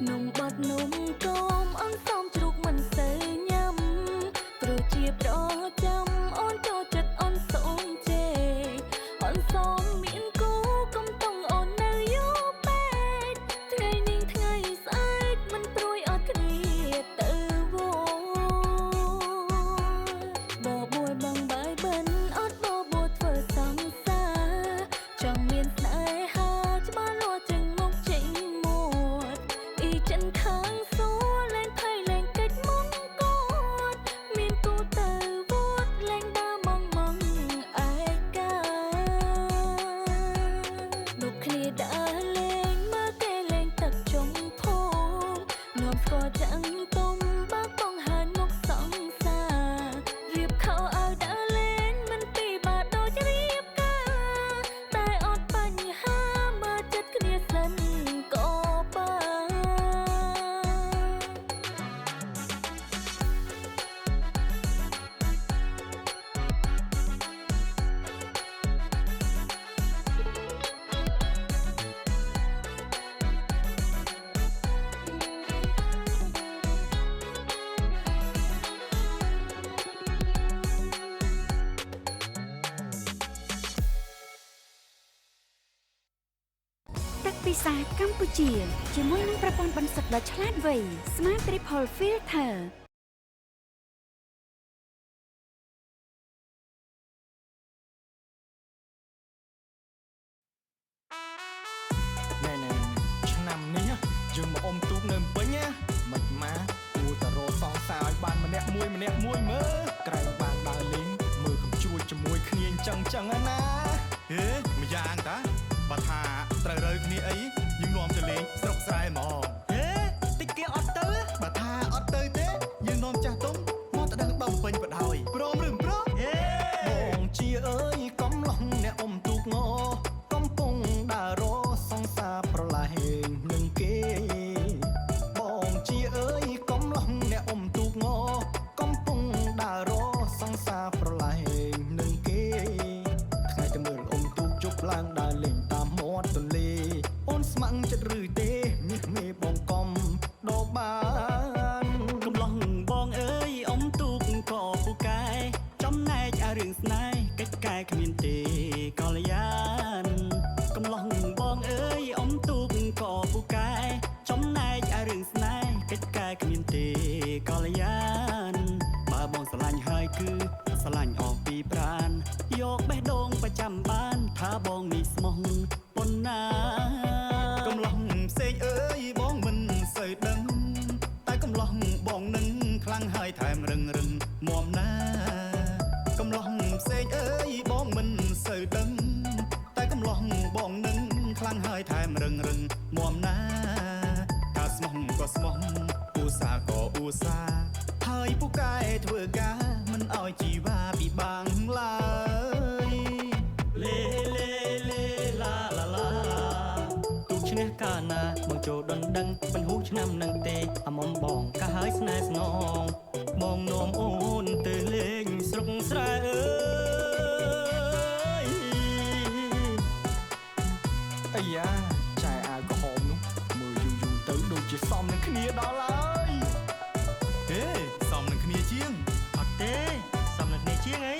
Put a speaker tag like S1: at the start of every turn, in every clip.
S1: นมบดนมกอมอันซ้อมจุกมันเสยย้ำโปรดเจียบรอจำอ่อนโจจัดอ่อนสมเจอ่อนซ้อมมีนกูกำต้องอ่อนเนยโยเป็ดไงนิ่งไงสายมันปรวยอดเครียดเตอโวบ่บวยบังใบเบิ้นอดบ่บวดเฟอสังสาจังเมียนสายหาจะมาโลจึงมกจิงหมดอีจันทางสู้แรงไทยแรงเกิดมงกอดเมียนกูเตอวดแรงดามองมองไอกาลูกเคลียดาเลงมาแกเลงตักจมพงนอมสกอจังต้มบ้าป้องหานกสองสาเรียบเขาเอาดาเลนมันปีบาดโดจะเรียบกาแต่อดปัญหามาจัดเคลียสันก็บ้า
S2: ទឹកពិសាកម្ពុជាជាមួយនឹងប្រព័ន្ធបន្សុទ្ធដ៏ឆ្លាតវៃ Smart Triple Filter
S3: ណែឆ្នាំនេះយើងមកអុំទូកនៅពេញមិនម៉ាគួរតែរកសងសាឲ្យបានម្នាក់មួយមើលក្រែងបានដើរលេងមើលកំជួយជាមួយគ្នាអញ្ចឹងណាហេម្យ៉ាងតាបើថាត្រូវរើគ្នាអីយើងនាំទៅលេងស្រុកស្រែហ្មងហេតិចគេអត់ទៅបើថាអត់ទៅទេយើងនាំចាស់ទុំមកទៅដឹងដុំពេញបដ ாய் ព្រមឬមិនព្រមហេបងជាអើយកំឡោះអ្នកអុំទូកងកំពុងដើររសងសាប្រឡែងនឹងគេបងជាអើយកំឡោះអ្នកអុំទូកងកំពុងដើររសងសាប្រឡែងនឹងគេថ្ងៃទៅមើលអុំទូកជប់ឡើងដើរលេងតាមមាត់ទន្លេអូនស្ម័គ្រចិត្តឬទេមាសមេបងកំដបបានកំឡោះបងអើយអុំទូកក៏ពូកែចំណែកអារឿងស្នេហ៍កិច្ចកែគ្មានទេកល្យានកំឡោះបងអើយអុំទូកក៏ពូកែចំណែកអារឿងស្នេហ៍កិច្ចកែគ្មានទេកល្យានបើបងស្រឡាញ់ហើយគឺស្រឡាញ់អស់ពីប្រាណយកបេះដូងប្រចាំបានថាបងនេះស្មោះប៉ុណ្ណាកំឡោះផ្សេងអើយបងមិនសូវដឹងតែកំឡោះបងនឹងខ្លាំងហើយថែមរឹងមាំណាកំឡោះផ្សេងអើយបងមិនសូវដឹងតែកំឡោះបងនឹងខ្លាំងហើយថែមរឹងមាំណាថាស្មោះក៏ស្មោះឧស្សាហ៍ក៏ឧស្សាហ៍ហើយពូកែធ្វើការមិនឲ្យជីវ៉ាពិបាកឡើយលេឡាទូកឈ្នះកាលណាមកចូលដណ្ដឹងមិនហ៊ូឆ្នាំនឹងទេអាមុំបងក៏ហើយស្នេហ៍ស្នងបងនាំអូនទៅលេងស្រុកស្រែអើយអាយ៉ាចែអាវក្រហមនោះមើលយូរទៅដូចជាសមនឹងគ្នាដល់ហើយហេសមនឹងគ្នាជាងអត់ទេសមនឹងគ្នាជាងអី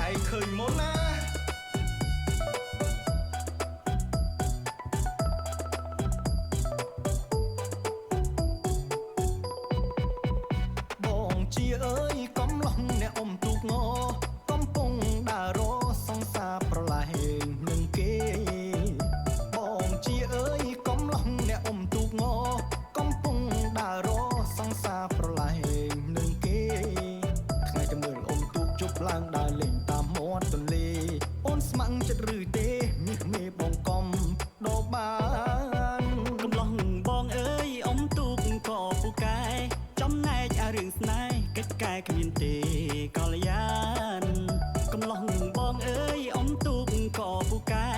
S3: ឯងឃើញមុនណាបងជាអើយកំឡោះអ្នកអុំទូកងកំពុងដើររសងសាប្រឡែងនឹងគេបងជាអើយកំឡោះអ្នកអុំទូកងកំពុងដើររសងសាប្រឡែងនឹងគេថ្ងៃទៅមើលអុំទូកជប់ឡើងដើរលេងតាមមាត់ទន្លេអូនស្ម័គ្រចិត្តឬទេមាសមេបងកំដបបានកំឡោះបងអើយអុំទូកក៏ពូកែចំណែកអារឿងស្នេហ៍កិច្ចកែគ្មានទេកល្យានកំឡោះបងអើយអុំទូកក៏ពូកែ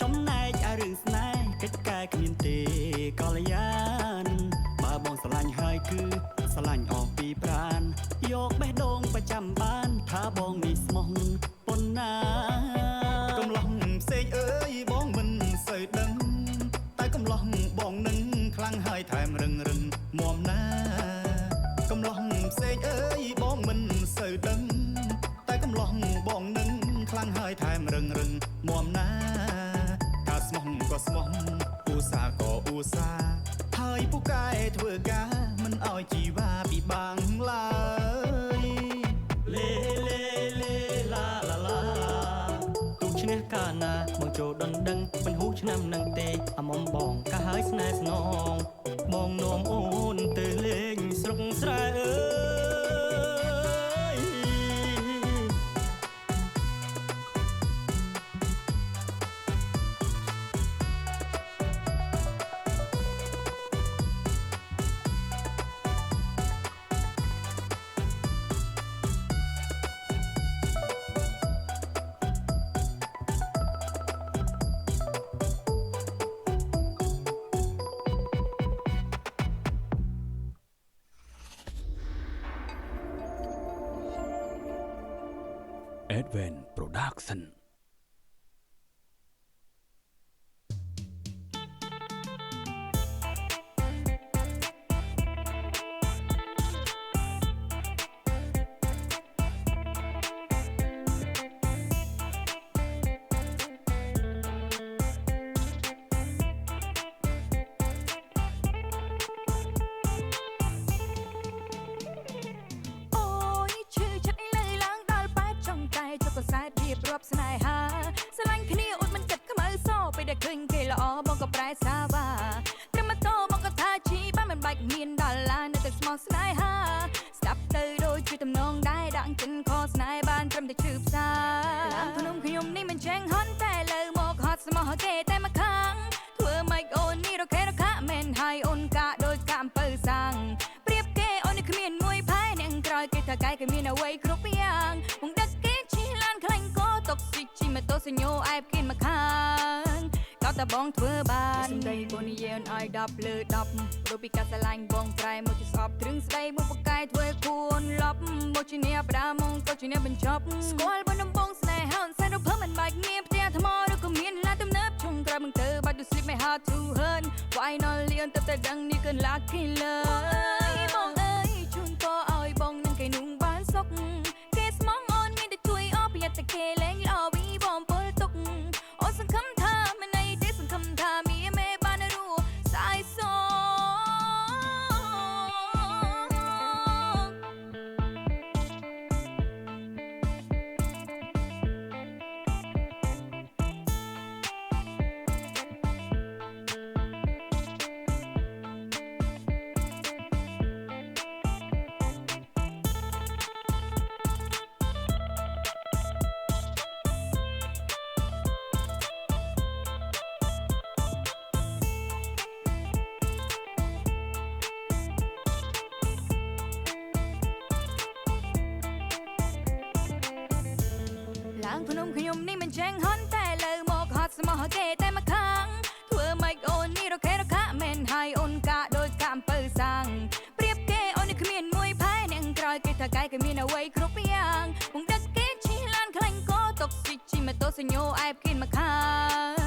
S3: ចំណែកអារឿងស្នេហ៍កិច្ចកែគ្មានទេកល្យានបើបងស្រឡាញ់ហើយគឺស្រឡាញ់អស់ពីប្រាណយកបេះដូងប្រចាំបានថាបងនេះស្មោះប៉ុណ្ណាកំឡោះផ្សេងអើយបងមិនសូវដឹងតែកំឡោះបងនឹងខ្លាំង
S4: អើយបងមិនសូវដឹងតែកំឡោះបងនឹងខ្លាំងហើយថែមរឹងមមណាថាស្មោះក៏ស្មោះឧស្សាហ៍ក៏ឧស្សាហ៍ហើយពូកែធ្វើការមិនអោយជីវ៉ាពិបាកឡើយលេលេលេឡាឡាឡាទូឈ្នះកាលណាបងចូលដណ្ដឹងមិនហ៊ូឆ្នាំនឹងទេអាមុំបងក៏ហើយស្នេហ៍ស្នងបងនាំអូនទៅលេងស្រុកស្រែអើយ
S5: Advent Production
S1: ស្នេហាស្រឡាញ់គ្នាអត់មិនចិត្តខ្មៅសពេលដែលឃើញគេល្អបងក៏ប្រែសាវ៉ាត្រឹមតមកក៏ថាជីបានមិនបាច់មានដល់ឡាននៅតែស្មោះស្នេហាស្ដាប់ទៅដូចជាទំនងដែរដាក់ចិនខស្នេហ៍បានត្រឹមតែឈឺផ្សាឡើងភ្នំខ្ញុំនេះមិនចេញហន់តែលើមកហត់ស្មោះគេតែមកខាងធ្វើម៉េចអូននេះរកេរកាមែនហើយអូនកាដូចកាអំពើសាំងប្រៀបគេអូននេះគ្មានមួយផែអ្នកក្រោយគេថាកាយគេមានអ្វីគ្រប់យ៉ាងមកដឹកគេជិះឡានខ្លាញ់ក៏តកស៊ីជីម៉ូតូសញ្ញោអែបគេមកខាងក៏តែបងធ្វើបានសំដីបងនិយាយឲ្យ10លើ10រូបពីកាស្រឡាញ់បងប្រែមកជាស្អប់ទ្រឹងស្ដីមកបកកាយធ្វើគួនលប់មកជាអ្នកបដាមកក៏ជាអ្នកបញ្ចប់ស្គាល់បងដំបងស្នេហាអនសែនរភើមិនបាច់ងារផ្ទះថ្មឬក៏មានឡានទំនើបជុំក្រៅបង្ទៅបាច់ to sleep my heart to hurt finally អន្តតែដឹងនេះគឺ lucky love បងអើយជូនពរឲ្យបងនឹងគេนุ่งបានសុខគេស្មងអូនមានតែជួយអបប្រយ័ត្នតែគេលែងល្អវីបងពលទុកអូនសង្ឃឹមថាមិនអីទេសង្ឃឹមថាមានមេបានរស់សាយសឡើងភ្នំខ្ញុំនេះមិនចេញហន់តែលើមកហត់ស្មោះគេតែមកខាងធ្វើម៉េចអូននេះរកេរកាមែនហើយអូនកាដូចកាអំពើសាំងប្រៀបគេអូននេះគ្មានមួយផែអ្នកក្រោយគេថាកាយគេមានអ្វីគ្រប់យ៉ាងមកដឹកគេជិះឡានខ្លាញ់ក៏តកស៊ីជីម៉ូតូសញ្ញោអែបគេមកខា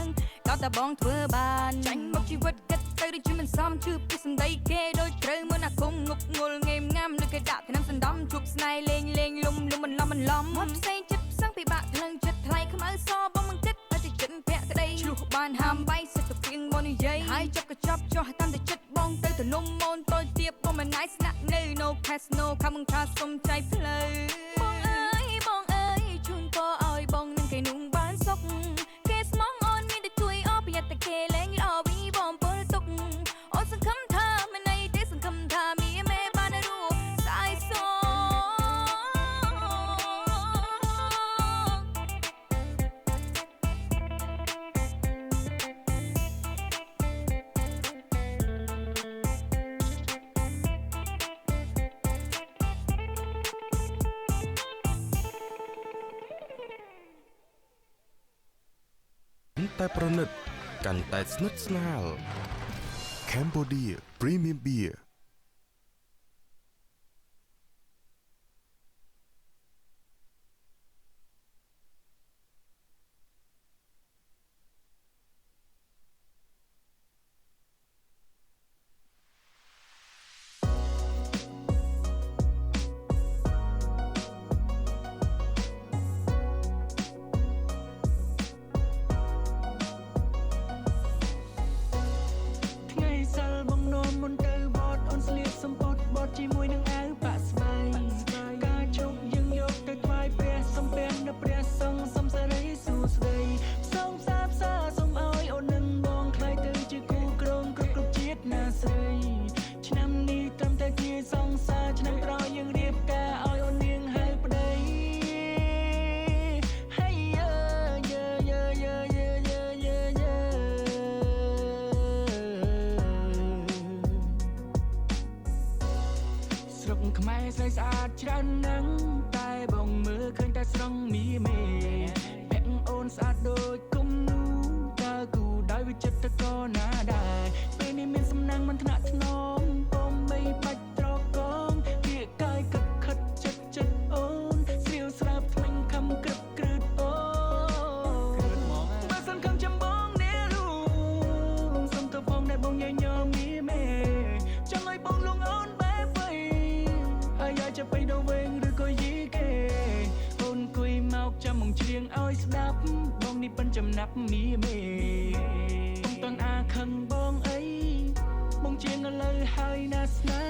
S1: ងក៏តែបងធ្វើបានចាញ់មកជីវិតគិតទៅដូចជាមិនសមជឿពីសម្ដីគេដូចត្រូវមើលអាគមងប់ងល់ងេមងាំដូចគេដាក់ថ្នាំសណ្ដំជប់ស្នេហ៍លេងលំបន្លំមកផ្សេងចិត្តសឹងពិបាកថ្លឹងចិត្តថ្លៃខ្មៅសបងមិនគិតតែចិត្តពាក់ក្តីឆ្លុះបានហាមបាយសិតទៅពីងមកនិយាយហើយចាប់ក៏ចាប់ចោះតាមតែចិត្តបងទៅទំនុំមូនតូចទៀបបងមិនណៃស្នាក់នៅ no pass no ខំថាសុំใจផ្លូវបងអើយជូនពរឲ្យបងនឹងគេนุ่งបានសុខគេស្មងអូនមានតែជួយអបប្រយ័ត្នតែគេលែងល្អវីបងពលទុកអូនសង្ឃឹមថាមិនអីទេសង្ឃឹមថាមានមេបានរស់សាយស
S6: តែប្រណិតកាន់តែស្និទ្ធស្នាល Cambodia Premium Beer
S5: ត់ជាមួយនឹងអាវបាក់ស្បែកការជុកយើងយកទៅថ្វាយព្រះសំពះនៅព្រះសង្ឃសំសារីសួស្ដីសូមសាបសាសូមឲ្យអូននឹងបងខ្លាយទៅជាគូក្រងគ្រប់ជាតិណាស្រីឆ្នាំនេះត្រឹមតែជាសង្សារឆ្នាំក្រោយយើងរៀបការឲ្យអូននាងហៅប្តីស្រុកខ្មែរស្រីស្អាតច្រើនណាស់តែបងមើលឃើញតែស្រង់មីមេពាក់អូនស្អាតដូចគុំនូតើគូដោយវិចិត្រក៏ណាដែរពេលនេះមានសំណាងមិនថ្នាក់ថ្នមពុំបីបាច់ត្រកងវាកាយខិតចិត្តអូនស្រាវស្រាប់ថ្មិញខំក្រឹបក្រឺតអូបើសិនខំចាំបងនេះរួមសុំទៅបងដែលបងញញឹមមីមេចង់ឲ្យបងលងអូនបែបវៃហើយอยากจะไปដល់វិញឬក៏យីគេអូនគួយមកចាំមកច្រៀងឲ្យស្ដាប់បងនេះប៉ិនចំណាប់មីមេបងតន់អាខឹងបងអីបងជាងឥឡូវហើយណាស្នា